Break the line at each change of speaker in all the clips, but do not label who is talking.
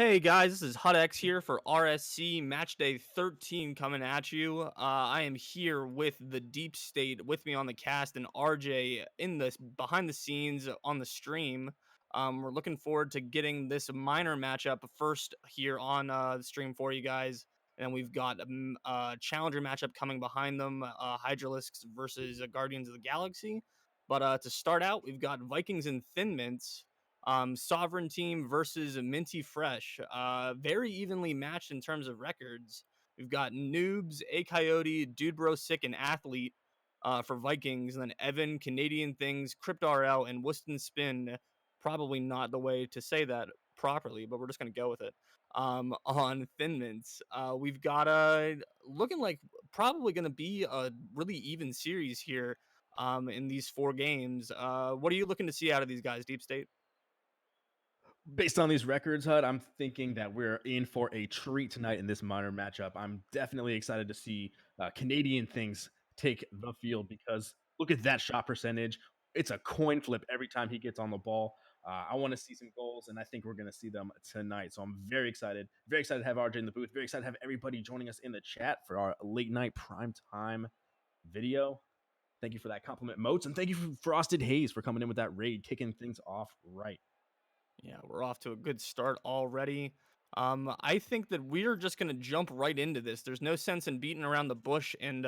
Hey guys, this is HUDx here for RSC Match Day 13 coming at you. I am here with the Deep State with me on the cast and RJ in the behind the scenes on the stream. We're looking forward to getting this minor matchup first here on the stream for you guys. And we've got a challenger matchup coming behind them, Hydralisks versus Guardians of the Galaxy. But to start out, we've got Vikings and Thin Mints. Sovereign Team versus Minty Fresh. Very evenly matched in terms of records. We've got Noobs, A Coyote, Dude Bro Sick, and Athlete for Vikings, and then Evan, Canadian Things, Crypt RL, and Whiston Spin. Probably not the way to say that properly, but we're just going to go with it. On Thin Mints, we've got looking like probably going to be a really even series here in these four games. What are you looking to see out of these guys, Deep State?
Based on these records, HUD, I'm thinking that we're in for a treat tonight in this minor matchup. I'm definitely excited to see Canadian Things take the field because look at that shot percentage. It's a coin flip every time he gets on the ball. I want to see some goals, and I think we're going to see them tonight. So I'm very excited. Very excited to have RJ in the booth. Very excited to have everybody joining us in the chat for our late night prime time video. Thank you for that compliment, Moats, and thank you for Frosted Haze for coming in with that raid, kicking things off right.
Yeah, we're off to a good start already. I think that we're just going to jump right into this. There's no sense in beating around the bush and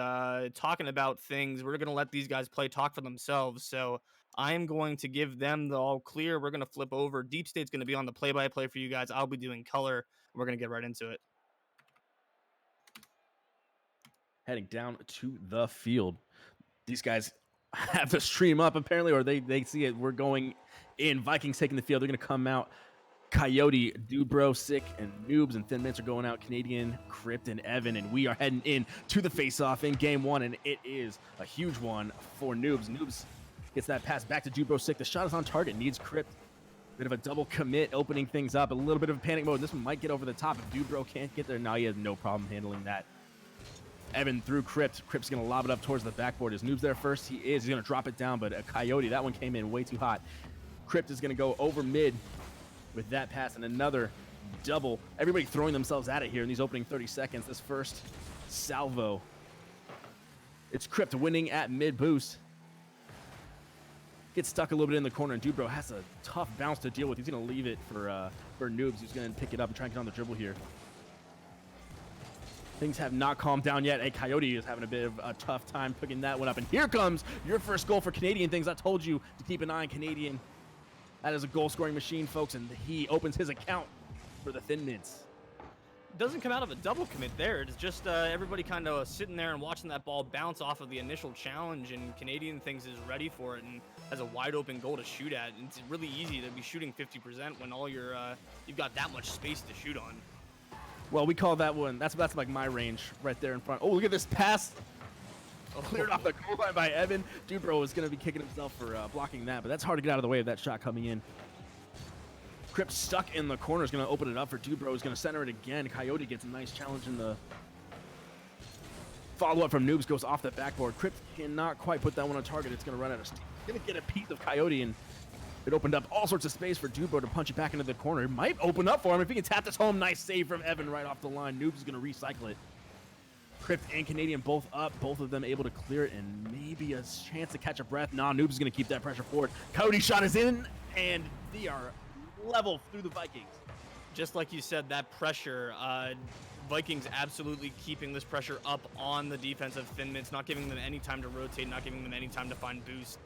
talking about things. We're going to let these guys talk for themselves. So I am going to give them the all clear. We're going to flip over. Deep State's going to be on the play-by-play for you guys. I'll be doing color. We're going to get right into it.
Heading down to the field. These guys have the stream up apparently, or they see it. We're going in. Vikings taking the field. They're going to come out. Coyote, Dude Bro, Sick, and Noobs and Thin Mints are going out. Canadian, Crypt, and Evan, and we are heading in to the face-off in game one, and it is a huge one for Noobs. Noobs gets that pass back to Dude Bro, Sick. The shot is on target. Needs Crypt. Bit of a double commit, opening things up. A little bit of a panic mode. This one might get over the top if Dude Bro can't get there. Now he has no problem handling that. Evan through Crypt. Crypt's going to lob it up towards the backboard. Is Noobs there first? He is. He's going to drop it down, but a Coyote, that one came in way too hot. Crypt is going to go over mid with that pass and another double. Everybody throwing themselves at it here in these opening 30 seconds. This first salvo. It's Crypt winning at mid boost. Gets stuck a little bit in the corner, and Dude Bro has a tough bounce to deal with. He's going to leave it for Noobs, who's going to pick it up and try and get on the dribble here. Things have not calmed down yet. A Coyote is having a bit of a tough time picking that one up. And here comes your first goal for Canadian Things. I told you to keep an eye on Canadian. That is a goal-scoring machine, folks, and he opens his account for the Thin Mints.
Doesn't come out of a double commit there. It's just everybody kind of sitting there and watching that ball bounce off of the initial challenge, and Canadian Things is ready for it and has a wide open goal to shoot at. And it's really easy to be shooting 50% when all you've got that much space to shoot on.
Well, we call that one. That's like my range right there in front. Oh, look at this pass. Cleared off the goal line by Evan. Dude Bro is going to be kicking himself for blocking that, but that's hard to get out of the way of that shot coming in. Crypt stuck in the corner is going to open it up for Dude Bro. He's going to center it again. Coyote gets a nice challenge in the follow-up from Noobs. Goes off the backboard. Crypt cannot quite put that one on target. It's going to run out of steam. Going to get a piece of Coyote, and it opened up all sorts of space for Dude Bro to punch it back into the corner. It might open up for him if he can tap this home. Nice save from Evan right off the line. Noobs is going to recycle it. Crypt and Canadian both up, both of them able to clear it, and maybe a chance to catch a breath. Nah, Noobs is going to keep that pressure forward. Coyote's shot is in, and they are level through the Vikings.
Just like you said, that pressure, Vikings absolutely keeping this pressure up on the defense of Thin Mints, not giving them any time to rotate, not giving them any time to find boost.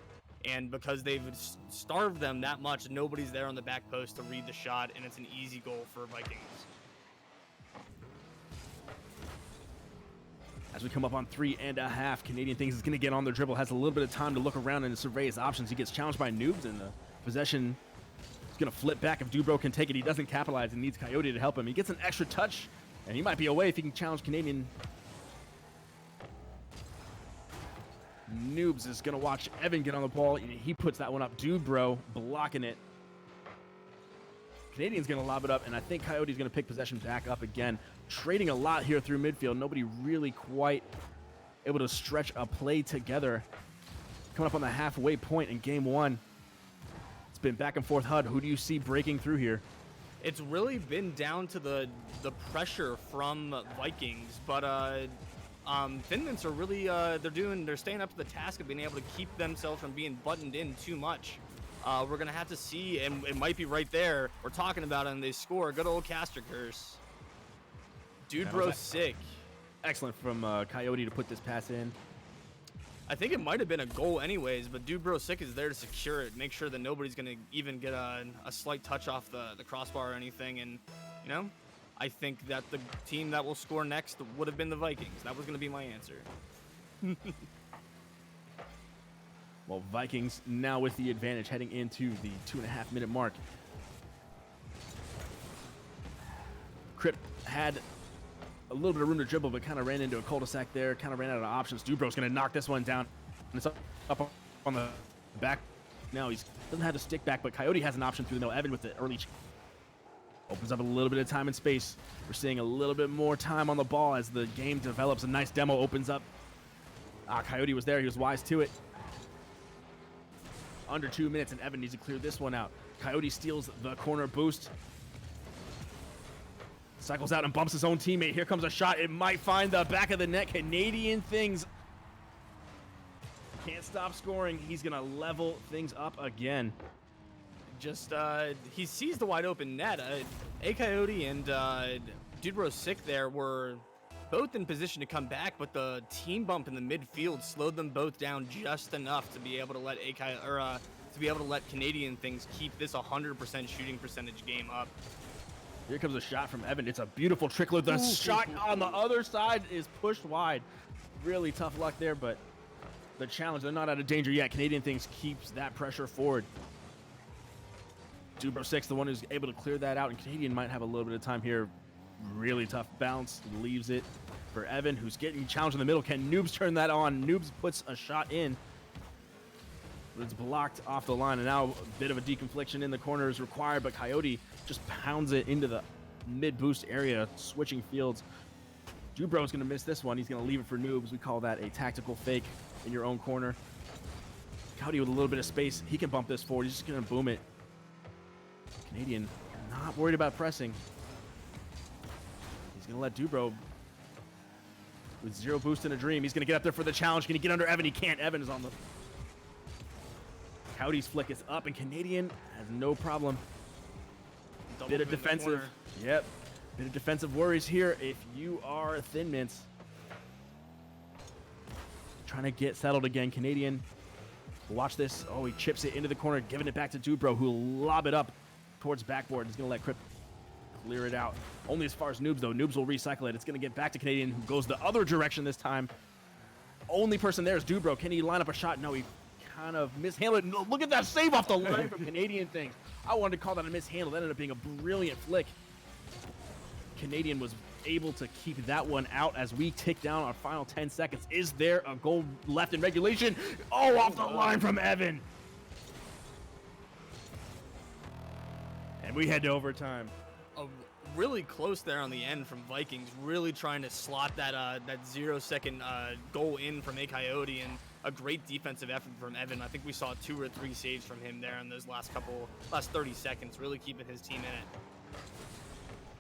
And because they've starved them that much, nobody's there on the back post to read the shot, and it's an easy goal for Vikings.
As we come up on 3.5, Canadian Things is going to get on the dribble, has a little bit of time to look around and survey his options. He gets challenged by Noobs, and the possession is going to flip back. If Dude Bro can take it, he doesn't capitalize and needs Coyote to help him. He gets an extra touch, and he might be away if he can challenge Canadian. Noobs is going to watch Evan get on the ball. He puts that one up. Dude Bro blocking it. Canadian's going to lob it up, and I think Coyote's going to pick possession back up again. Trading a lot here through midfield. Nobody really quite able to stretch a play together. Coming up on the halfway point in game one. It's been back and forth. HUD, who do you see breaking through here?
It's really been down to the pressure from Vikings, but Thin Mints are really they're staying up to the task of being able to keep themselves from being buttoned in too much. We're gonna have to see, and it might be right there. We're talking about it, and they score. Good old caster curse. Dude, bro, sick.
Excellent from Coyote to put this pass in.
I think it might have been a goal anyways, but Dude Bro Sick is there to secure it, make sure that nobody's going to even get a slight touch off the crossbar or anything. And, you know, I think that the team that will score next would have been the Vikings. That was going to be my answer.
Well, Vikings now with the advantage heading into the 2.5-minute mark. Crypt had a little bit of room to dribble, but kind of ran into a cul-de-sac there, kind of ran out of options. Dubro's going to knock this one down. And it's up on the back. Now he doesn't have the stick back, but Coyote has an option through the middle. Evan with the early opens up a little bit of time and space. We're seeing a little bit more time on the ball as the game develops. A nice demo opens up. Coyote was there. He was wise to it. Under 2 minutes, and Evan needs to clear this one out. Coyote steals the corner boost. Cycles out and bumps his own teammate. Here comes a shot. It might find the back of the net. Canadian Things can't stop scoring. He's going to level things up again.
Just, he sees the wide open net. A Coyote and Dude Bro Sick there were both in position to come back, but the team bump in the midfield slowed them both down just enough to be able to let Canadian Things keep this 100% shooting percentage game up.
Here comes a shot from Evan. It's a beautiful trickler. The shot on the other side is pushed wide. Really tough luck there, but the challenge, they're not out of danger yet. Canadian Things keeps that pressure forward. Dubro 6, the one who's able to clear that out, and Canadian might have a little bit of time here. Really tough bounce, leaves it for Evan, who's getting challenged in the middle. Can Noobs turn that on? Noobs puts a shot in, but it's blocked off the line, and now a bit of a deconfliction in the corner is required, but Coyote just pounds it into the mid-boost area, switching fields. Dubro's going to miss this one. He's going to leave it for Noobs. We call that a tactical fake in your own corner. Coyote with a little bit of space. He can bump this forward. He's just going to boom it. Canadian not worried about pressing. He's going to let Dubro, with zero boost in a dream, he's going to get up there for the challenge. Can he get under Evan? He can't. Evan is on the... Coyote's flick is up, and Canadian has no problem. Bit of defensive. Yep. Bit of defensive worries here if you are Thin Mints. Trying to get settled again. Canadian. Watch this. Oh, he chips it into the corner, giving it back to Dubro, who will lob it up towards backboard. He's going to let Crypt clear it out. Only as far as Noobs, though. Noobs will recycle it. It's going to get back to Canadian, who goes the other direction this time. Only person there is Dubro. Can he line up a shot? No, he kind of mishandled it. No, look at that save off the line from Canadian Things. I wanted to call that a mishandle. That ended up being a brilliant flick. Canadian was able to keep that one out as we tick down our final 10 seconds. Is there a goal left in regulation? Oh, off the line from Evan. And we head to overtime.
Really close there on the end from Vikings, really trying to slot that 0-second goal in from A Coyote, and a great defensive effort from Evan. I think we saw 2 or 3 saves from him there in those last 30 seconds, really keeping his team in it.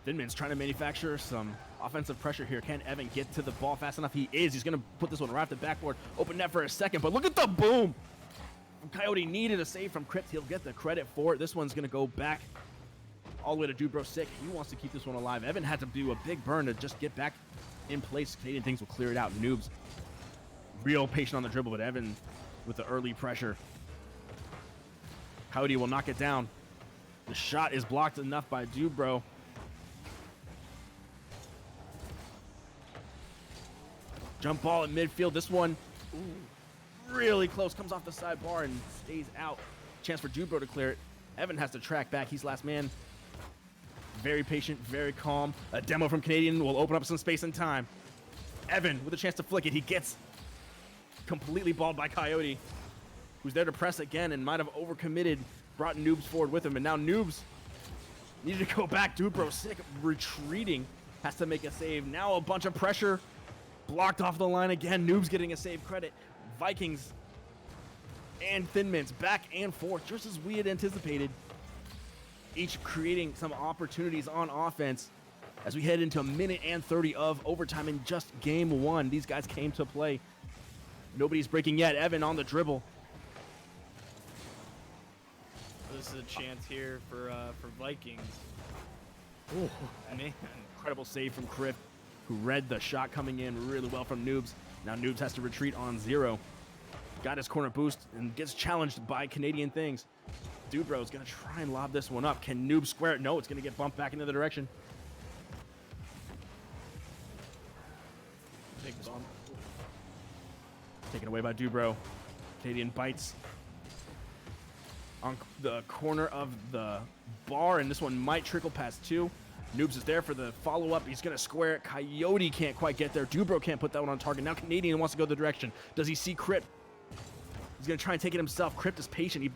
Thin Mints trying to manufacture some offensive pressure here. Can Evan get to the ball fast enough? He is. He's going to put this one right off the backboard. Open net for a second, but look at the boom. Coyote needed a save from Crypt. He'll get the credit for it. This one's going to go back all the way to Dubro Sick. He wants to keep this one alive. Evan had to do a big burn to just get back in place. Canadian Things will clear it out. Noobs real patient on the dribble, but Evan with the early pressure. Coyote will knock it down. The shot is blocked enough by Dubro. Jump ball in midfield. This one really close. Comes off the sidebar and stays out. Chance for Dubro to clear it. Evan has to track back. He's last man. Very patient, very calm. A demo from Canadian will open up some space and time. Evan with a chance to flick it. He gets completely balled by Coyote, who's there to press again and might have overcommitted. Brought Noobs forward with him, and now Noobs needed to go back. Dubro Sick retreating. Has to make a save. Now a bunch of pressure. Blocked off the line again. Noobs getting a save credit. Vikings and Thin Mints back and forth, just as we had anticipated. each creating some opportunities on offense as we head into a minute and 30 of overtime in just game one. These guys came to play. Nobody's breaking yet. Evan on the dribble.
This is a chance here for Vikings.
Oh,
Man.
incredible save from Crypt, who read the shot coming in really well from Noobs. Now Noobs has to retreat on 0. Got his corner boost and gets challenged by Canadian Things. Dubro is going to try and lob this one up. Can Noob square it? No, it's going to get bumped back into the direction.
Big bump.
Taken away by Dubro. Canadian bites on the corner of the bar, and this one might trickle past 2. Noobs is there for the follow-up. He's going to square it. Coyote can't quite get there. Dubro can't put that one on target. Now Canadian wants to go the direction. Does he see Crypt? He's going to try and take it himself. Crypt is patient. He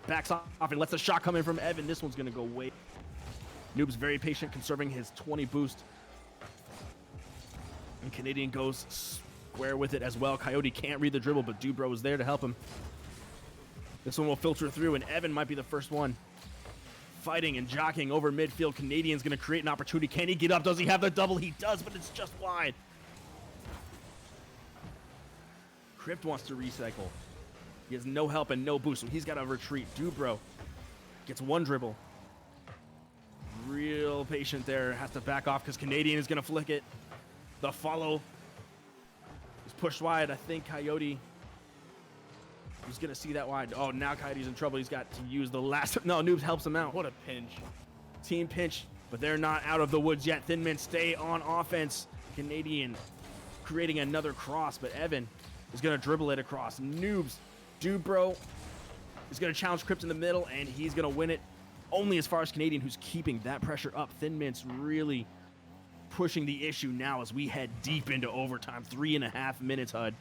backs off and lets the shot come in from Evan. This one's going to go way. Noob's very patient, conserving his 20 boost. And Canadian goes square with it as well. Coyote can't read the dribble, but Dubro is there to help him. This one will filter through, and Evan might be the first one. Fighting and jockeying over midfield. Canadian's going to create an opportunity. Can he get up? Does he have the double? He does, but it's just wide. Crypt wants to recycle. He has no help and no boost, so he's got to retreat. Dubro gets one dribble. Real patient there. Has to back off because Canadian is going to flick it. The follow is pushed wide. I think Coyote was going to see that wide. Oh, now Coyote's in trouble. He's got to use the last. No, Noobs helps him out.
What a pinch.
Team pinch, but they're not out of the woods yet. Thin Mint stay on offense. Canadian creating another cross, but Evan is going to dribble it across. Noobs. Dubro is going to challenge Crypt in the middle, and he's going to win it only as far as Canadian, who's keeping that pressure up. Thin Mint's really pushing the issue now as we head deep into overtime. 3.5 minutes, HUD.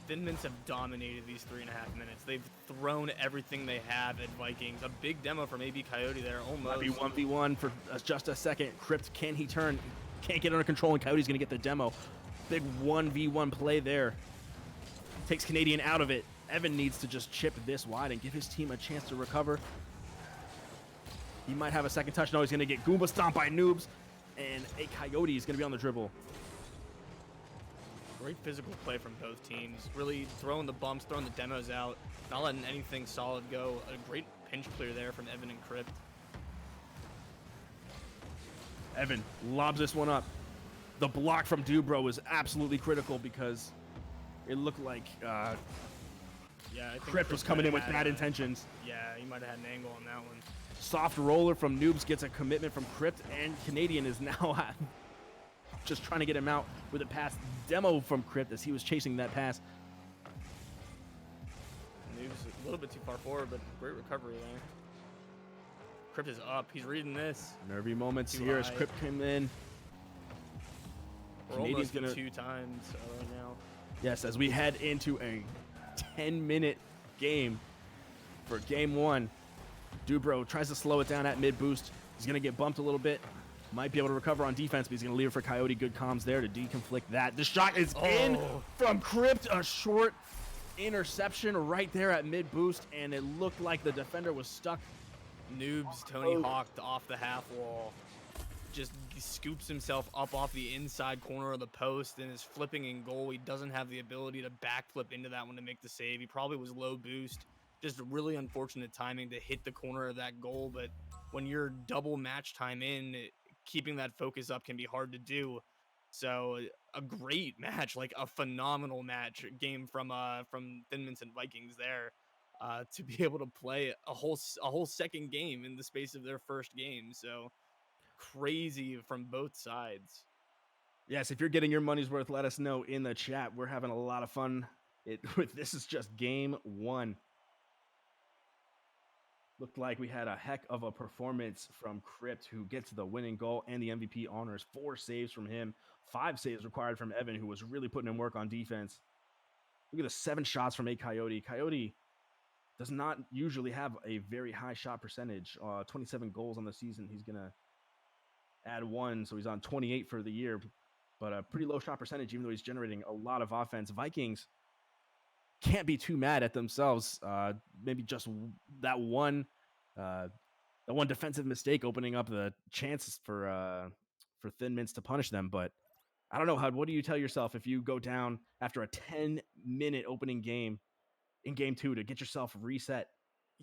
Thin Mints have dominated these 3.5 minutes. They've thrown everything they have at Vikings. A big demo from AB Coyote there, almost.
Might be 1v1 for just a second. Crypt, can he turn? Can't get under control, and Coyote's going to get the demo. Big 1v1 play there. Takes Canadian out of it. Evan needs to just chip this wide and give his team a chance to recover. He might have a second touch. No, he's going to get Goomba stomped by Noobs. And a Coyote is going to be on the dribble.
Great physical play from both teams. Really throwing the bumps, throwing the demos out, not letting anything solid go. A great pinch clear there from Evan and Crypt.
Evan lobs this one up. The block from Dubro was absolutely critical because it looked like
Yeah, I think
Crypt was coming in with bad intentions.
Yeah, he might have had an angle on that one.
Soft roller from Noobs gets a commitment from Crypt, and Canadian is now just trying to get him out with a pass demo from Crypt as he was chasing that pass.
Noob's a little bit too far forward, but great recovery there. Crypt is up. He's reading this.
Nervy moments
Too
here as
high.
Crypt came in.
We're
Canadian's
almost
gonna
2 times right now.
Yes, as we head into a 10-minute game for game 1. Dubro tries to slow it down at mid-boost. He's going to get bumped a little bit. Might be able to recover on defense, but he's going to leave it for Coyote. Good comms there to deconflict that. The shot is in from Crypt. A short interception right there at mid-boost, and it looked like the defender was stuck.
Noobs Tony Hawked off the half wall. Just scoops himself up off the inside corner of the post and is flipping in goal. He doesn't have the ability to backflip into that one to make the save. He probably was low boost. Just really unfortunate timing to hit the corner of that goal. But when you're double match time in, keeping that focus up can be hard to do. So a great match, like a phenomenal match game from Thin Mints and Vikings there. To be able to play a whole second game in the space of their first game. So crazy from both sides.
Yes, if you're getting your money's worth, let us know in the chat. We're having a lot of fun. This is just game 1. Looked like we had a heck of a performance from Crypt, who gets the winning goal and the MVP honors. 4 saves from him, 5 saves required from Evan, who was really putting in work on defense. Look at the 7 shots from a Coyote. Coyote does not usually have a very high shot percentage. 27 goals on the season. He's going to add 1, so he's on 28 for the year. But a pretty low shot percentage, even though he's generating a lot of offense. Vikings can't be too mad at themselves. Maybe just that one the one defensive mistake opening up the chances for Thin Mints to punish them. But I don't know, Hud. What do you tell yourself if you go down after a 10-minute opening game in game 2 to get yourself reset?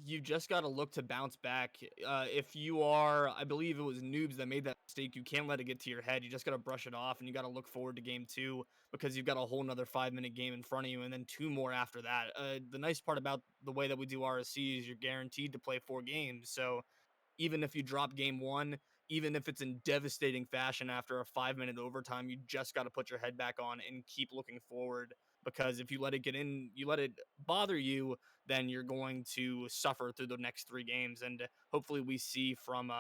You just got to look to bounce back. If you are, I believe it was Noobs that made that mistake. You can't let it get to your head. You just got to brush it off, and you got to look forward to game 2 because you've got a whole nother 5-minute game in front of you, and then 2 more after that. The nice part about the way that we do RSC is you're guaranteed to play 4 games. So even if you drop game 1, even if it's in devastating fashion after a 5-minute overtime, you just got to put your head back on and keep looking forward, because if you let it get in, you let it bother you, then you're going to suffer through the next 3 games. And hopefully we see from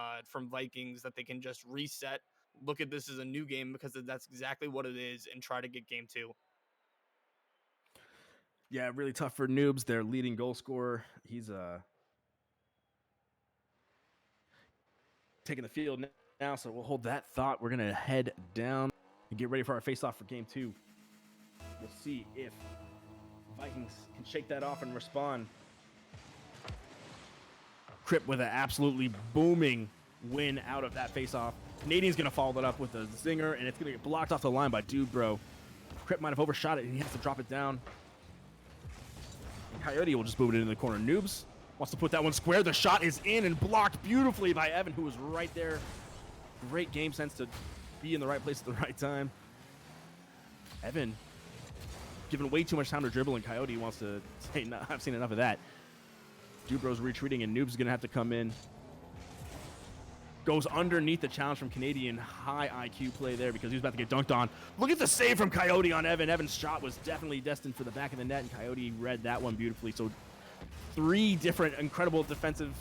Vikings that they can just reset, look at this as a new game, because that's exactly what it is, and try to get game 2.
Yeah, really tough for Noobs. Their leading goal scorer. He's taking the field now, so we'll hold that thought. We're gonna head down and get ready for our face-off for game 2. We'll see if Vikings can shake that off and respond. Crip with an absolutely booming win out of that face-off. Canadian's gonna follow that up with a zinger, and it's gonna get blocked off the line by Dude Bro. Crip might have overshot it, and he has to drop it down. And Coyote will just move it into the corner. Noobs wants to put that one square. The shot is in and blocked beautifully by Evan, who was right there. Great game sense to be in the right place at the right time. Evan given way too much time to dribble, and Coyote wants to say, no, I've seen enough of that. Dubro's retreating, and Noob's going to have to come in. Goes underneath the challenge from Canadian. High IQ play there because he was about to get dunked on. Look at the save from Coyote on Evan. Evan's shot was definitely destined for the back of the net, and Coyote read that one beautifully. So 3 different incredible defensive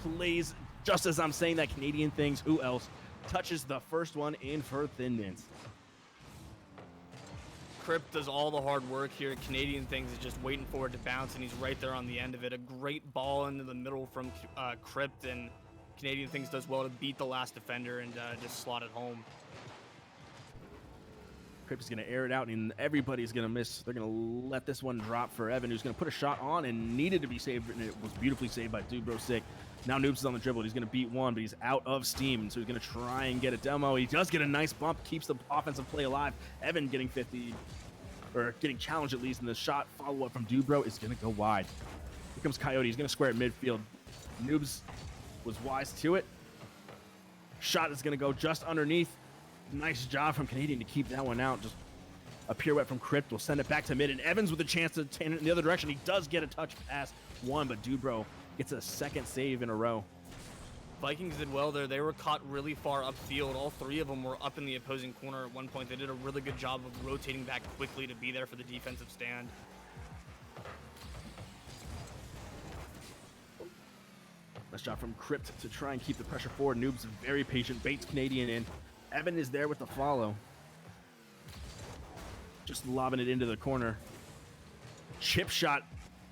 plays. Just as I'm saying that, Canadian things, who else touches the first one in for Thin Mints?
Crip does all the hard work here. Canadian things is just waiting for it to bounce, and he's right there on the end of it. A great ball into the middle from Crypt, and Canadian things does well to beat the last defender and just slot it home.
Crypt is going to air it out, and everybody's going to miss. They're going to let this one drop for Evan, who's going to put a shot on and needed to be saved, and it was beautifully saved by Dude Bro Sick. Now Noobs is on the dribble. He's going to beat one, but he's out of steam, so he's going to try and get a demo. He does get a nice bump, keeps the offensive play alive. Evan getting 50, or getting challenged at least, and the shot follow-up from Dude Bro is going to go wide. Here comes Coyote. He's going to square at midfield. Noobs was wise to it. Shot is going to go just underneath. Nice job from Canadian to keep that one out. Just a pirouette from Crypt will send it back to mid, and Evans with a chance to turn it in the other direction. He does get a touch pass one, but Dude Bro gets a second save in a row.
Vikings did well there. They were caught really far upfield. All 3 of them were up in the opposing corner at one point. They did a really good job of rotating back quickly to be there for the defensive stand.
Nice job from Crypt to try and keep the pressure forward. Noob's very patient, baits Canadian in. Evan is there with the follow. Just lobbing it into the corner. Chip shot.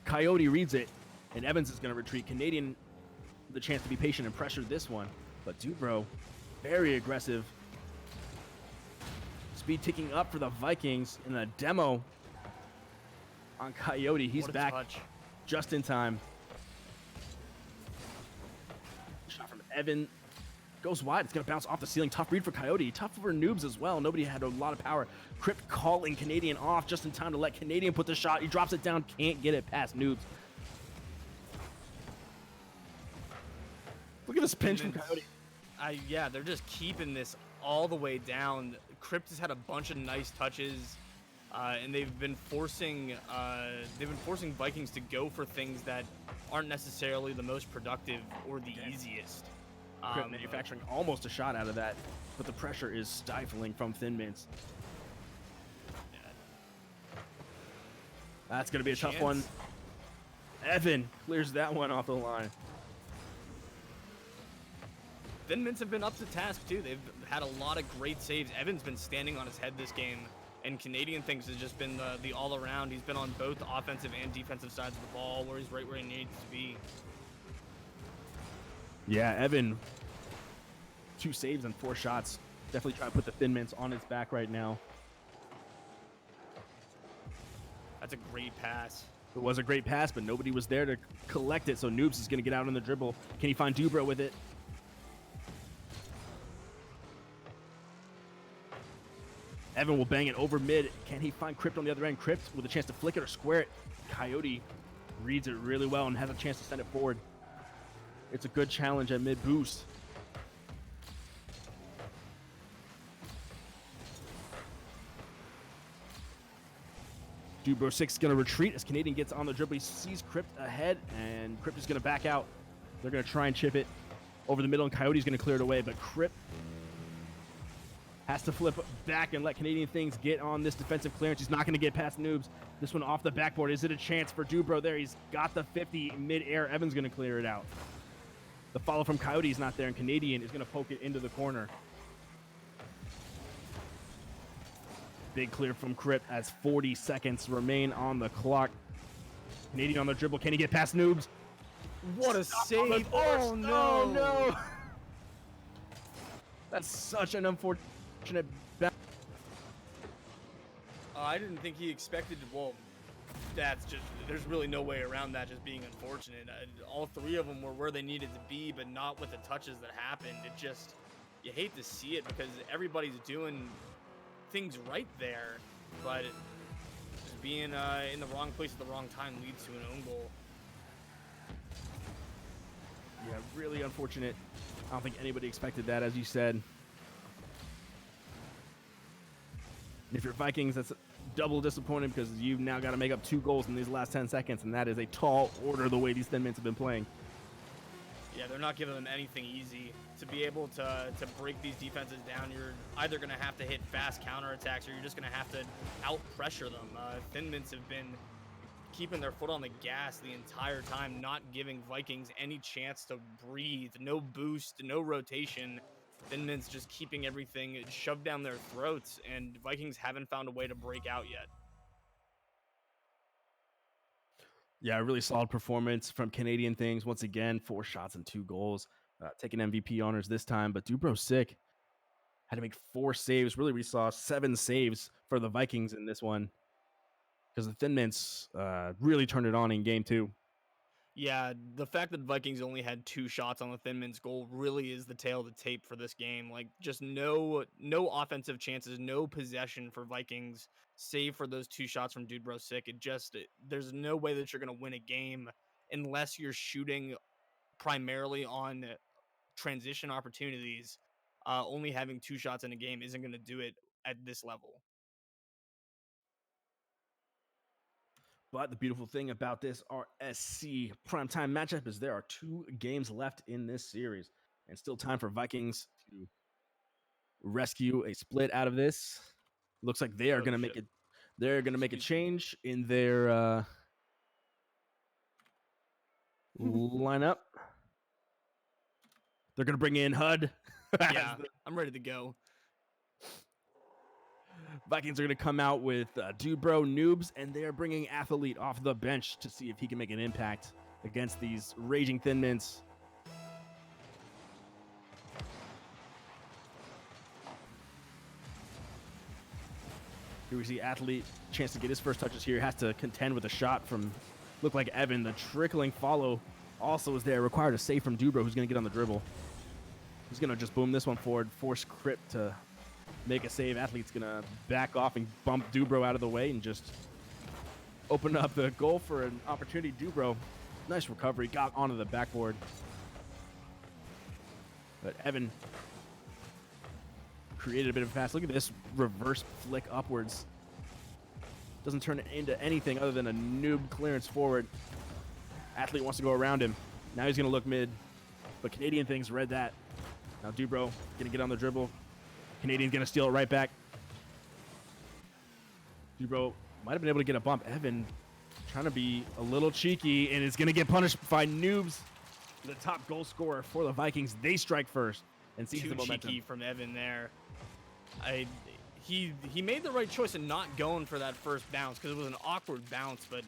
Coyote reads it, and Evans is going to retreat. Canadian the chance to be patient and pressure this one, but Dubro very aggressive. Speed ticking up for the Vikings in a demo on Coyote. He's back just in time. Shot from Evan goes wide. It's going to bounce off the ceiling. Tough read for Coyote. Tough for Noobs as well. Nobody had a lot of power. Crypt calling Canadian off just in time to let Canadian put the shot. He drops it down. Can't get it past Noobs. Look at this pinch from Coyote.
Yeah, they're just keeping this all the way down. Crypt has had a bunch of nice touches, and they've been forcing Vikings to go for things that aren't necessarily the most productive or the easiest.
Crypt manufacturing almost a shot out of that, but the pressure is stifling from Thin Mints.
Yeah.
That's going to be a tough one. Evan clears that one off the line.
Thin Mints have been up to task too. They've had a lot of great saves. Evan's been standing on his head this game, and Canadian things has just been the all-around. He's been on both offensive and defensive sides of the ball, where he's right where he needs to be.
Yeah, Evan, 2 saves and 4 shots. Definitely trying to put the Thin Mints on his back right now.
That's a great pass.
It was a great pass, but nobody was there to collect it, so Noobs is going to get out on the dribble. Can he find Dubro with it? Evan will bang it over mid. Can he find Crypt on the other end? Crypt with a chance to flick it or square it. Coyote reads it really well and has a chance to send it forward. It's a good challenge at mid boost. Dubro 6 is going to retreat as Canadian gets on the dribble. He sees Crypt ahead, and Crypt is going to back out. They're going to try and chip it over the middle, and Coyote's going to clear it away, but Crypt has to flip back and let Canadian Things get on this defensive clearance. He's not going to get past Noobs. This one off the backboard. Is it a chance for Dubro there? He's got the 50 mid-air. Evan's going to clear it out. The follow from Coyote is not there, and Canadian is going to poke it into the corner. Big clear from Crypt as 40 seconds remain on the clock. Canadian on the dribble. Can he get past Noobs?
What a save. Oh, no.
Oh, no. That's such an unfortunate bounce.
I didn't think he expected to, well, that's just, there's really no way around that just being unfortunate. All three of them were where they needed to be, but not with the touches that happened. It just, you hate to see it because everybody's doing things right there, but just being in the wrong place at the wrong time leads to an own goal.
Yeah, really unfortunate. I don't think anybody expected that, as you said. And if you're Vikings, that's double disappointing because you've now got to make up 2 goals in these last 10 seconds, and that is a tall order the way these Thin Mints have been playing.
Yeah, they're not giving them anything easy. To be able to break these defenses down, you're either going to have to hit fast counterattacks or you're just going to have to out-pressure them. Thin Mints have been keeping their foot on the gas the entire time, not giving Vikings any chance to breathe. No boost, no rotation. Thin Mints just keeping everything shoved down their throats, and Vikings haven't found a way to break out yet.
Yeah, a really solid performance from Canadian Things. Once again, 4 shots and 2 goals. Taking MVP honors this time, but Dubro Sick had to make 4 saves. Really, we saw 7 saves for the Vikings in this one because the Thin Mints really turned it on in game 2.
Yeah, the fact that Vikings only had 2 shots on the Thin Mints goal really is the tail of the tape for this game. Like, just no offensive chances, no possession for Vikings, save for those 2 shots from Dude Bro Sick. There's no way that you're going to win a game unless you're shooting primarily on transition opportunities. Only having 2 shots in a game isn't going to do it at this level.
But the beautiful thing about this RSC primetime matchup is there are 2 games left in this series, and still time for Vikings to rescue a split out of this. Looks like they are going to make it. They're going to make a change in their lineup. They're going to bring in HUD.
Yeah, I'm ready to go.
Vikings are going to come out with Dubro Noobs, and they are bringing Athlete off the bench to see if he can make an impact against these raging Thin Mints. Here we see Athlete, chance to get his first touches here, has to contend with a shot from, look like Evan. The trickling follow also is there, required a save from Dubro, who's going to get on the dribble. He's going to just boom this one forward, force Crypt to make a save. Athlete's going to back off and bump Dubro out of the way and just open up the goal for an opportunity. Dubro, nice recovery, got onto the backboard. But Evan created a bit of a pass. Look at this reverse flick upwards. Doesn't turn it into anything other than a noob clearance forward. Athlete wants to go around him. Now he's going to look mid. But Canadian Things read that. Now Dubro going to get on the dribble. Canadian's going to steal it right back. Dubro might have been able to get a bump. Evan trying to be a little cheeky and is going to get punished by Noobs. The top goal scorer for the Vikings. They strike first and seize the momentum.
Cheeky from Evan there. He made the right choice in not going for that first bounce because it was an awkward bounce, but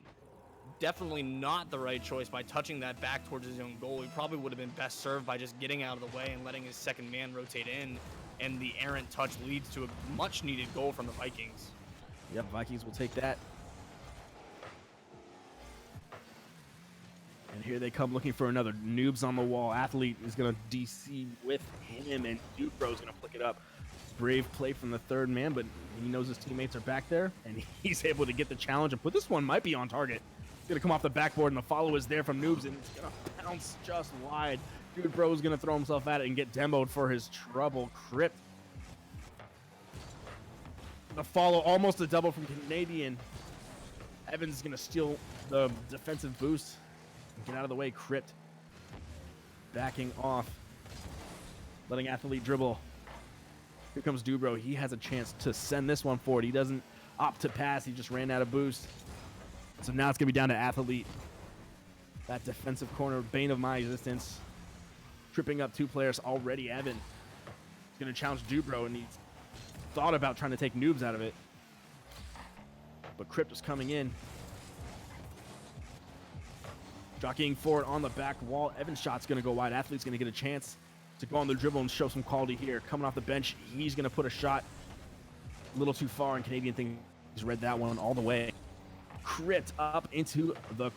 definitely not the right choice by touching that back towards his own goal. He probably would have been best served by just getting out of the way and letting his second man rotate in, and the errant touch leads to a much needed goal from the Vikings.
Yep, Vikings will take that. And here they come looking for another. Noobs on the wall. Athlete is going to DC with him, and Dubro's going to flick it up. Brave play from the third man, but he knows his teammates are back there, and he's able to get the challenge and put this one might be on target. It's going to come off the backboard, and the follow is there from Noobs, and it's going to bounce just wide. Dude Bro is going to throw himself at it and get demoed for his trouble. Crypt. The follow, almost a double from Canadian. Evans is going to steal the defensive boost and get out of the way. Crypt backing off, letting Athlete dribble. Here comes Dubro. He has a chance to send this one forward. He doesn't opt to pass. He just ran out of boost. So now it's going to be down to Athlete. That defensive corner, bane of my existence. Tripping up two players already. Evan is going to challenge Dubro, and he's thought about trying to take Noobs out of it. But Crypt is coming in. Jockeying forward on the back wall. Evan's shot's going to go wide. Athlete's going to get a chance to go on the dribble and show some quality here. Coming off the bench, he's going to put a shot a little too far, and Canadian thinks he's read that one all the way. Crypt up into the...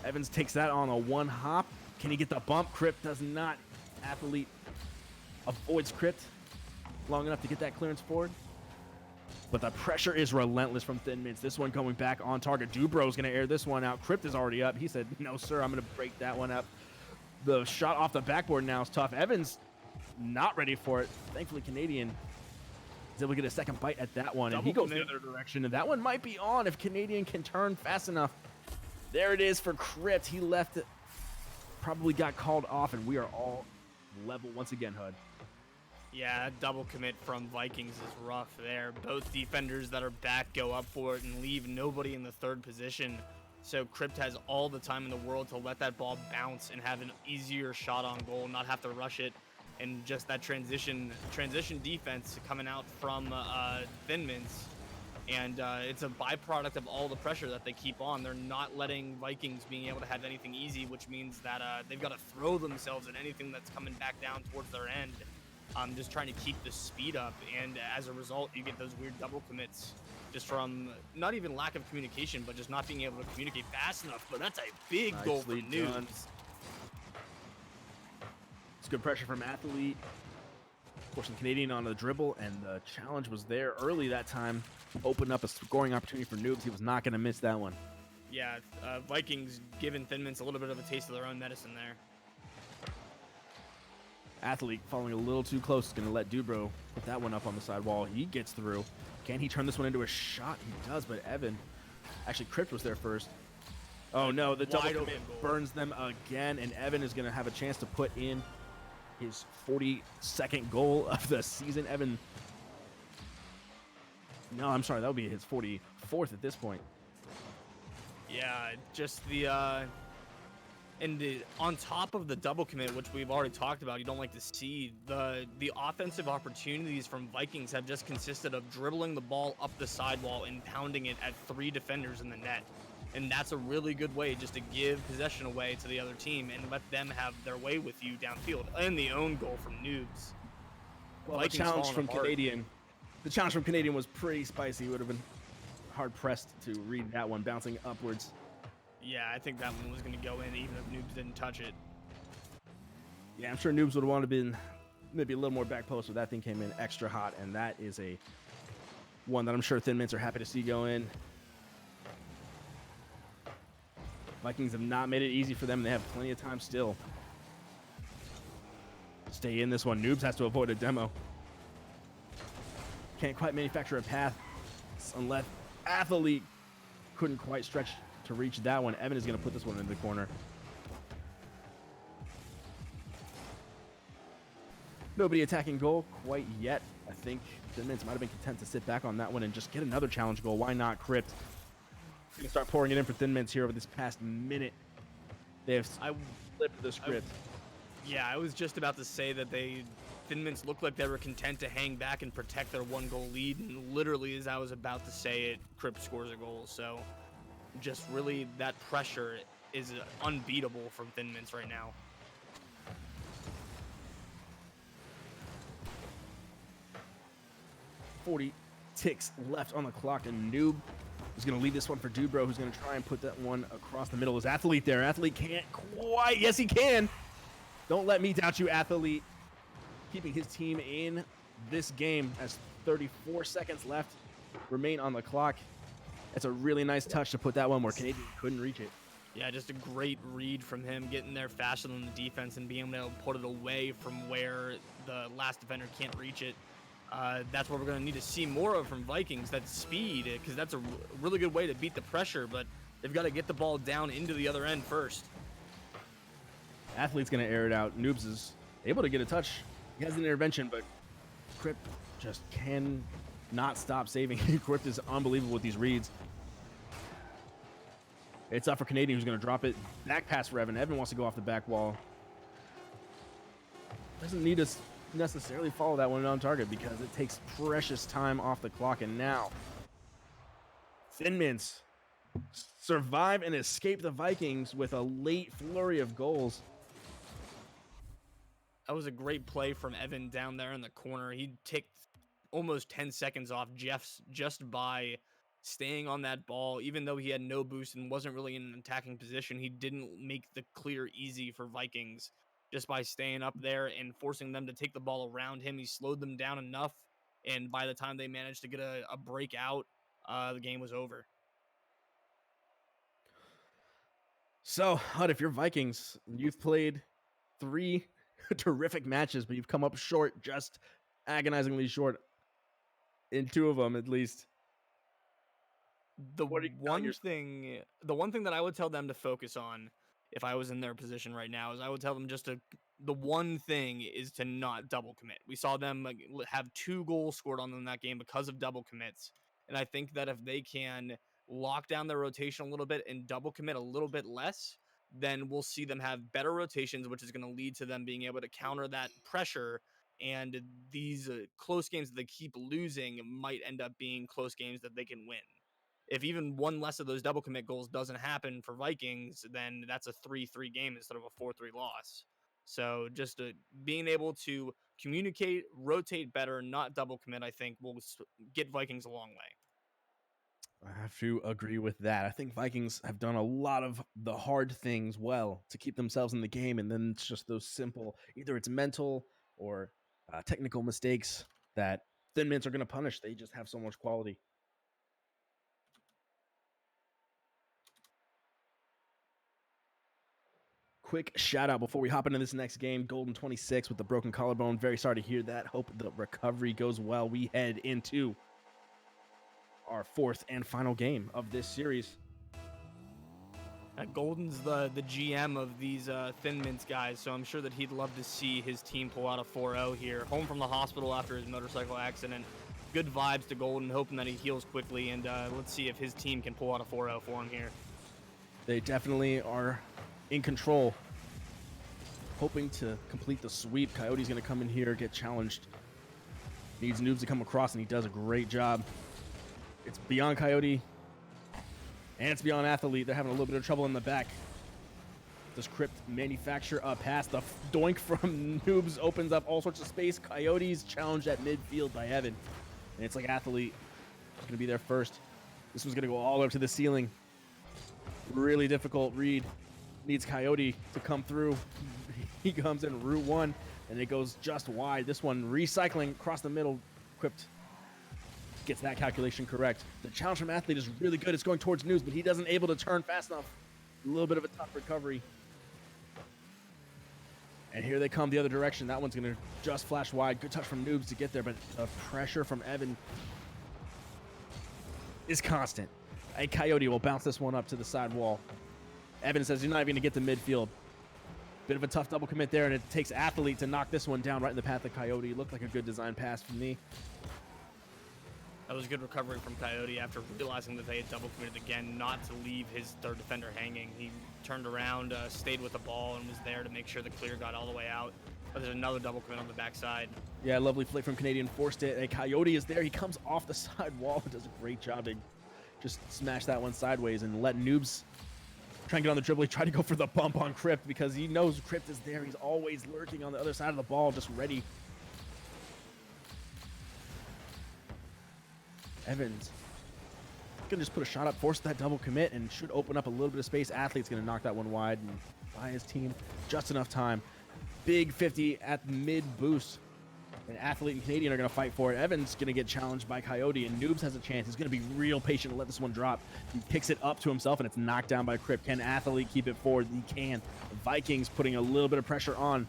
Evans takes that on a one hop. Can he get the bump? Crypt does not. Athlete avoids Crypt long enough to get that clearance forward. But the pressure is relentless from Thin Mints. This one going back on target. Dubro's going to air this one out. Crypt is already up. He said, no, sir, I'm going to break that one up. The shot off the backboard now is tough. Evans not ready for it. Thankfully, Canadian is able to get a second bite at that one. And he goes the other direction. And that one might be on if Canadian can turn fast enough. There it is for Crypt. He left it. Probably got called off, and we are all level once again, HUD.
Yeah, double commit from Vikings is rough there. Both defenders that are back go up for it and leave nobody in the third position. So Crypt has all the time in the world to let that ball bounce and have an easier shot on goal, not have to rush it. And just that transition defense coming out from Thin Mints. And it's a byproduct of all the pressure that they keep on. They're not letting Vikings being able to have anything easy, which means that they've got to throw themselves at anything that's coming back down towards their end. Just trying to keep the speed up, and as a result, you get those weird double commits just from not even lack of communication, but just not being able to communicate fast enough. But that's a big goal for Noobs.
It's good pressure from Athlete. Forcing Canadian on the dribble, and the challenge was there early that time. Opened up a scoring opportunity for Noobs. He was not going to miss that one.
Yeah, Vikings giving Thin Mints a little bit of a taste of their own medicine there.
Athlete following a little too close is going to let Dubro put that one up on the side wall. He gets through. Can he turn this one into a shot? He does, but Evan... Actually, Crypt was there first. Oh, no, the double commit burns them again, and Evan is going to have a chance to put in his 42nd goal of the season. Evan... No, I'm sorry, that would be his 44th at this point.
Yeah, just the... on top of the double commit, which we've already talked about, you don't like to see, the offensive opportunities from Vikings have just consisted of dribbling the ball up the sidewall and pounding it at 3 defenders in the net. And that's a really good way just to give possession away to the other team and let them have their way with you downfield. And the own goal from Noobs.
Well, the challenge from Canadian. The challenge from Canadian was pretty spicy. Would have been hard pressed to read that one, bouncing upwards.
Yeah, I think that one was going to go in even if Noobs didn't touch it.
Yeah, I'm sure Noobs would have wanted to been maybe a little more back post, but that thing came in extra hot, and that is a one that I'm sure Thin Mints are happy to see go in. Vikings have not made it easy for them. They have plenty of time still. Stay in this one. Noobs has to avoid a demo. Can't quite manufacture a path unless Athlete couldn't quite stretch to reach that one. Evan is going to put this one in the corner. Nobody attacking goal quite yet. I think Thin Mints might have been content to sit back on that one and just get another challenge goal. Why not? Crypt going to start pouring it in for Thin Mints here over this past minute. They have flipped the script.
Yeah, I was just about to say that Thin Mints looked like they were content to hang back and protect their 1-goal lead, and literally as I was about to say it, Crypt scores a goal. So just really that pressure is unbeatable from Thin Mints right now.
.40 ticks left on the clock, and Noob is going to lead this one for Dubro, who's going to try and put that one across the middle. Is Athlete there? Athlete can't quite. Yes, he can. Don't let me doubt you, Athlete. Keeping his team in this game as 34 seconds left remain on the clock. That's a really nice touch to put that one where Canadian couldn't reach it.
Yeah, just a great read from him, getting there faster than the defense and being able to put it away from where the last defender can't reach it. That's what we're going to need to see more of from Vikings, that speed, because that's a really good way to beat the pressure, but they've got to get the ball down into the other end first.
Athlete's going to air it out. Noobs is able to get a touch. He has an intervention, but Crypt just can not stop saving. Crypt is unbelievable with these reads. It's up for Canadian, who's going to drop it. Back pass for Evan. Evan wants to go off the back wall. Doesn't need to necessarily follow that one on target because it takes precious time off the clock. And now, Thin Mints survive and escape the Vikings with a late flurry of goals.
That was a great play from Evan down there in the corner. He ticked almost 10 seconds off Jeff's just by staying on that ball. Even though he had no boost and wasn't really in an attacking position, he didn't make the clear easy for Vikings just by staying up there and forcing them to take the ball around him. He slowed them down enough, and by the time they managed to get a break out, the game was over.
So, Hud, if you're Vikings, you've played 3 terrific matches, but you've come up short, just agonizingly short in 2 of them at least.
The one thing that I would tell them to focus on if I was in their position right now is I would tell them the one thing is to not double commit. We saw them have 2 goals scored on them in that game because of double commits. And I think that if they can lock down their rotation a little bit and double commit a little bit less, then we'll see them have better rotations, which is going to lead to them being able to counter that pressure. And these close games that they keep losing might end up being close games that they can win. If even one less of those double commit goals doesn't happen for Vikings, then that's a 3-3 game instead of a 4-3 loss. So just being able to communicate, rotate better, not double commit, I think will get Vikings a long way.
I have to agree with that. I think Vikings have done a lot of the hard things well to keep themselves in the game, and then it's just those simple, either it's mental or technical mistakes that Thin Mints are going to punish. They just have so much quality. Quick shout out before we hop into this next game. Golden 26 with the broken collarbone. Very sorry to hear that. Hope the recovery goes well. We head into our 4th and final game of this series.
Golden's the GM of these Thin Mints guys, so I'm sure that he'd love to see his team pull out a 4-0 here. Home from the hospital after his motorcycle accident. Good vibes to Golden, hoping that he heals quickly, and let's see if his team can pull out a 4-0 for him here.
They definitely are in control, hoping to complete the sweep. Coyote's going to come in here, get challenged. Needs Noobs to come across, and he does a great job. It's beyond Coyote, and it's beyond Athlete. They're having a little bit of trouble in the back. Does Crypt manufacture a pass? The doink from Noobs opens up all sorts of space. Coyote's challenged at midfield by Evan, and it's like Athlete is going to be there first. This one's going to go all the way up to the ceiling. Really difficult read. Needs Coyote to come through. He comes in Route 1, and it goes just wide. This one recycling across the middle. Crypt gets that calculation correct. The challenge from Athlete is really good. It's going towards Noobs, but he doesn't able to turn fast enough. A little bit of a tough recovery. And here they come the other direction. That one's going to just flash wide. Good touch from Noobs to get there, but the pressure from Evan is constant. A Coyote will bounce this one up to the side wall. Evan says he's not even going to get to midfield. Bit of a tough double commit there, and it takes Athlete to knock this one down right in the path of Coyote. Looked like a good design pass from me.
That was a good recovery from Coyote after realizing that they had double committed again, not to leave his 3rd defender hanging. He turned around, stayed with the ball, and was there to make sure the clear got all the way out. But there's another double commit on the backside. Yeah,
lovely flick from Canadian, forced it. A Coyote is there. He comes off the side wall and does a great job to just smash that one sideways and let Noobs try and get on the dribble. He tried to go for the bump on Crypt because he knows Crypt is there. He's always lurking on the other side of the ball, just ready. Evans gonna just put a shot up, force that double commit, and should open up a little bit of space. Athlete's gonna knock that one wide and buy his team just enough time. Big 50 at mid boost. An Athlete and Canadian are going to fight for it. Evan's going to get challenged by Coyote, and Noobs has a chance. He's going to be real patient to let this one drop. He picks it up to himself, and it's knocked down by Crypt. Can Athlete keep it forward? He can. The Vikings putting a little bit of pressure on.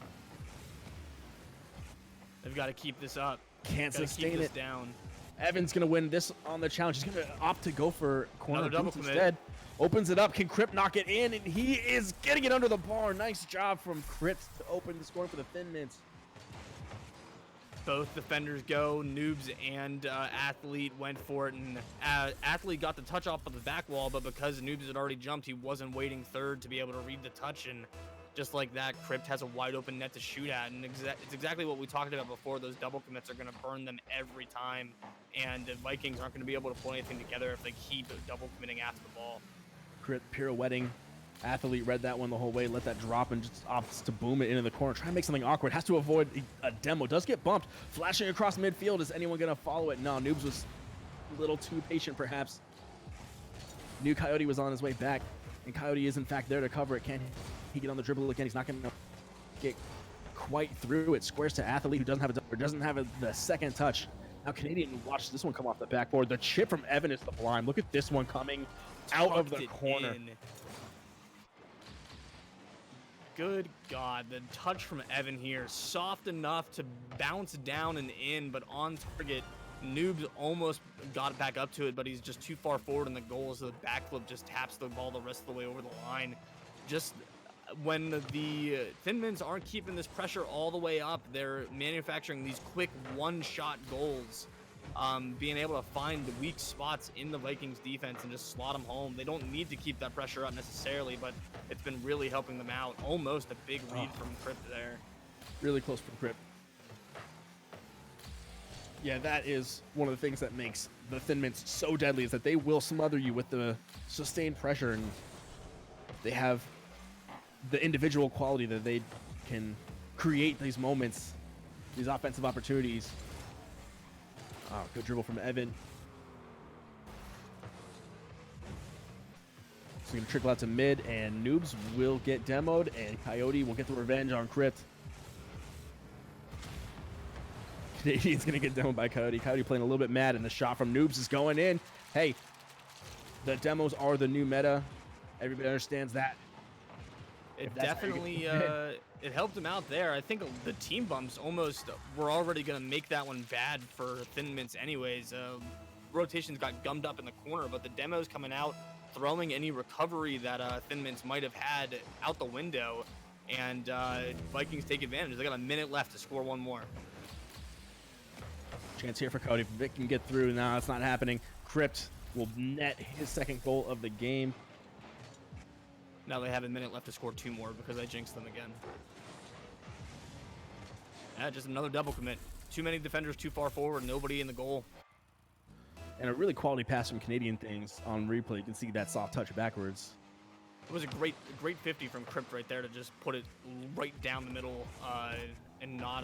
They've got to keep this up.
Can't sustain it.
Down.
Evan's going to win this on the challenge. He's going to opt to go for corner
double
boots instead. Opens it up. Can Crypt knock it in? And he is getting it under the bar. Nice job from Crypt to open the score for the Thin Mints.
Both defenders go. Noobs and Athlete went for it, and Athlete got the touch off of the back wall, but because Noobs had already jumped, he wasn't waiting third to be able to read the touch, and just like that, Crypt has a wide open net to shoot at, and it's exactly what we talked about before. Those double commits are going to burn them every time, and the Vikings aren't going to be able to pull anything together if they keep double committing after the ball.
Crypt pirouetting. Athlete read that one the whole way, let that drop, and just opts to boom it into the corner. Try and make something awkward. Has to avoid a demo. Does get bumped. Flashing across midfield. Is anyone going to follow it? No, Noobs was a little too patient, perhaps. Knew Coyote was on his way back, and Coyote is, in fact, there to cover it. Can he get on the dribble again? He's not going to get quite through it. Squares to Athlete, who doesn't have the second touch. Now Canadian, watch this one come off the backboard. The chip from Evan is sublime. Look at this one coming out of the corner.
Good God, the touch from Evan here, soft enough to bounce down and in, but on target. Noobs almost got it back up to it, but he's just too far forward in the goal, so the backflip just taps the ball the rest of the way over the line. Just when the Thin Mints aren't keeping this pressure all the way up, they're manufacturing these quick one-shot goals. Being able to find the weak spots in the Vikings defense and just slot them home. They don't need to keep that pressure up necessarily, but it's been really helping them out. Almost a big read from Crypt there.
Really close from Crypt. Yeah, that is one of the things that makes the Thin Mints so deadly, is that they will smother you with the sustained pressure, and they have the individual quality that they can create these moments, these offensive opportunities. Oh, good dribble from Evan. So going to trickle out to mid, and Noobs will get demoed, and Coyote will get the revenge on Crypt. Canadian's going to get demoed by Coyote. Coyote playing a little bit mad, and the shot from Noobs is going in. Hey, the demos are the new meta. Everybody understands that.
It definitely it helped him out there. I think the team bumps almost were already going to make that one bad for Thin Mints anyways. Rotations got gummed up in the corner, but the demos coming out, throwing any recovery that Thin Mints might have had out the window, and Vikings take advantage. They got a minute left to score one more.
Chance here for Cody. Vic can get through. No, it's not happening. Crypt will net his second goal of the game.
Now they have a minute left to score two more because I jinxed them again. Yeah, just another double commit. Too many defenders too far forward, nobody in the goal.
And a really quality pass from Canadian Things on replay. You can see that soft touch backwards.
It was a great 50 from Crypt right there to just put it right down the middle and not,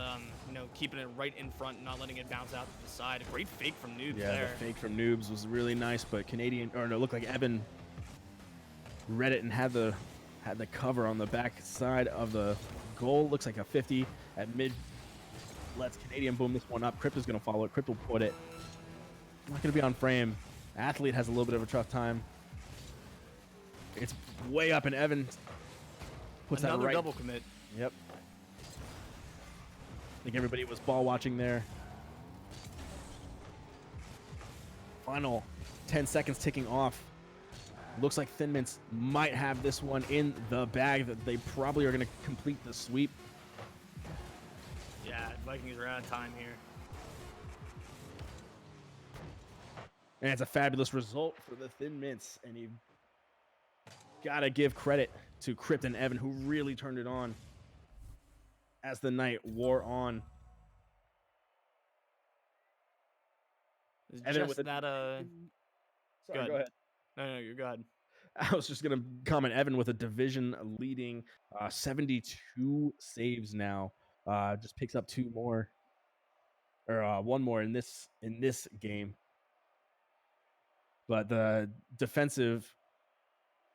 keeping it right in front, not letting it bounce out to the side. A great fake from Noobs there.
Yeah, the fake from Noobs was really nice, but it looked like Evan read it and had the cover on the back side of the goal. Looks like a 50 at mid. Lets Canadian boom this one up. Crypt is going to follow it. Crypt will put it. Not going to be on frame. Athlete has a little bit of a tough time. It's way up, and Evan puts
another
that right.
Double commit.
Yep. I think everybody was ball watching there. Final 10 seconds ticking off. Looks like Thin Mints might have this one in the bag, that they probably are going to complete the sweep.
Yeah, Vikings are out of time here.
And it's a fabulous result for the Thin Mints, and you got to give credit to Crypt and Evan, who really turned it on as the night wore on.
It's
Evan
just
with
that,
Sorry, go ahead.
No, you're good.
I was just going to comment, Evan with a division leading 72 saves now. Just picks up two more, or one more in this game. But the defensive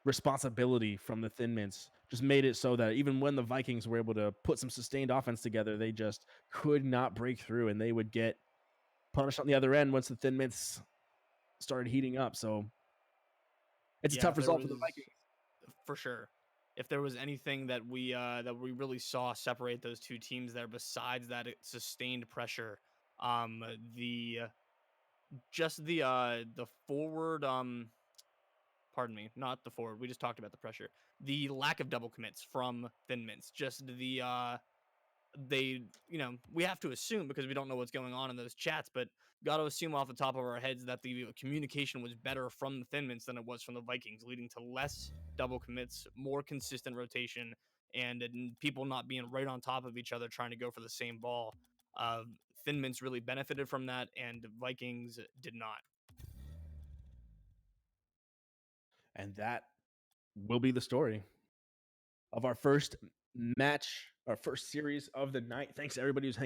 responsibility from the Thin Mints just made it so that even when the Vikings were able to put some sustained offense together, they just could not break through, and they would get punished on the other end once the Thin Mints started heating up. So it's a
Yeah,
tough
if there
result for the
was
Vikings.
for sure. If there was anything that we really saw separate those two teams there, besides that sustained pressure, the just the forward pardon me, not the forward. We just talked about the pressure. The lack of double commits from Thin Mints. Just they, we have to assume because we don't know what's going on in those chats, but got to assume off the top of our heads that the communication was better from the Thin Mints than it was from the Vikings, leading to less double commits, more consistent rotation, and people not being right on top of each other trying to go for the same ball. Uh, Thin Mints really benefited from that, and Vikings did not.
And that will be the story of our first match, our first series of the night. Thanks to everybody who's hanging